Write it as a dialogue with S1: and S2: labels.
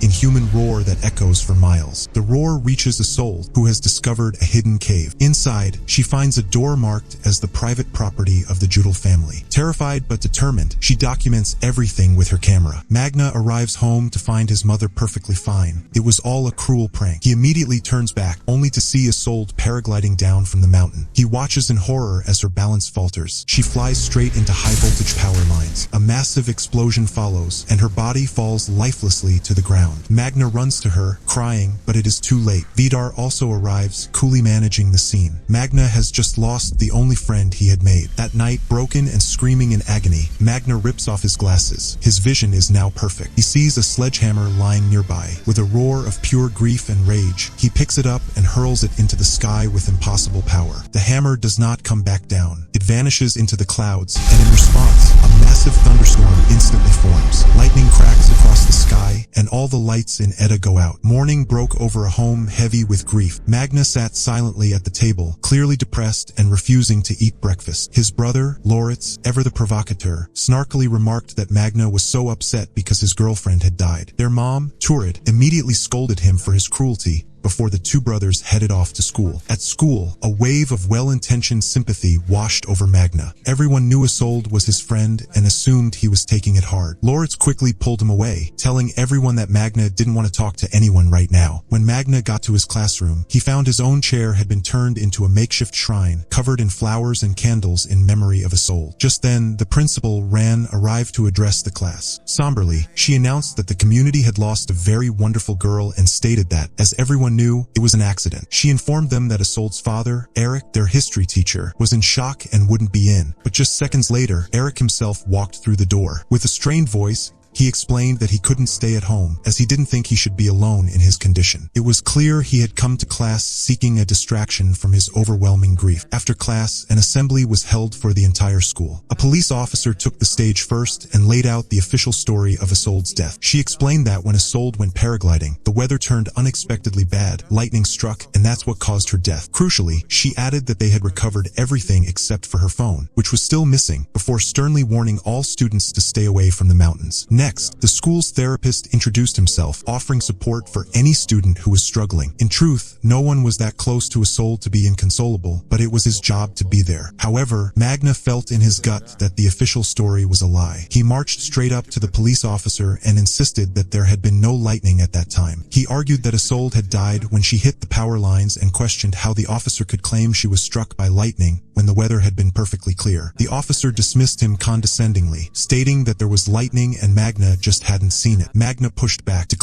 S1: inhuman roar that echoes for miles. The roar reaches Isolde, who has discovered a hidden cave. Inside, she finds a door marked as the private property of the Judel family. Terrified but determined, she documents everything with her camera. Magna arrives home to find his mother perfectly fine. It was all a cruel prank. He immediately turns back, only to see Isolde paragliding down from the mountain. He watches in horror as her balance falters. She flies straight into high-voltage power lines. A massive explosion follows, and her body falls lifelessly to the ground. Magna runs to her, crying, but it is too late. Vidar also arrives, coolly managing the scene. Magna has just lost the only friend he had made. That night, broken and screaming in agony, Magna rips off his glasses. His vision is now perfect. He sees a sledgehammer lying nearby. With a roar of pure grief and rage, he picks it up and hurls it into the sky with impossible power. The hammer does not come back down. It vanishes into the clouds, and in response, a massive thunderstorm instantly forms. Lightning cracks across the sky, and all the lights in Edda go out. Morning broke over a home heavy with grief. Magna sat silently at the table, clearly depressed and refusing to eat breakfast. His brother, Loritz, ever the provocateur, snarkily remarked that Magna was so upset because his girlfriend had died. Their mom, Turid, immediately scolded him for his cruelty before the two brothers headed off to school. At school, a wave of well-intentioned sympathy washed over Magna. Everyone knew Isolde was his friend and assumed he was taking it hard. Loritz quickly pulled him away, telling everyone that Magna didn't want to talk to anyone right now. When Magna got to his classroom, he found his own chair had been turned into a makeshift shrine, covered in flowers and candles in memory of Isolde. Just then, the principal, Ran, arrived to address the class. Somberly, she announced that the community had lost a very wonderful girl and stated that, as everyone knew, it was an accident. She informed them that Isolde's father, Eric, their history teacher, was in shock and wouldn't be in. But just seconds later, Eric himself walked through the door. With a strained voice, he explained that he couldn't stay at home, as he didn't think he should be alone in his condition. It was clear he had come to class seeking a distraction from his overwhelming grief. After class, an assembly was held for the entire school. A police officer took the stage first and laid out the official story of Isolde's death. She explained that when Isolde went paragliding, the weather turned unexpectedly bad, lightning struck, and that's what caused her death. Crucially, she added that they had recovered everything except for her phone, which was still missing, before sternly warning all students to stay away from the mountains. Next, the school's therapist introduced himself, offering support for any student who was struggling. In truth, no one was that close to Isolde to be inconsolable, but it was his job to be there. However, Magna felt in his gut that the official story was a lie. He marched straight up to the police officer and insisted that there had been no lightning at that time. He argued that Isolde had died when she hit the power lines and questioned how the officer could claim she was struck by lightning when the weather had been perfectly clear. The officer dismissed him condescendingly, stating that there was lightning and Magna just hadn't seen it. Magna pushed back, declaring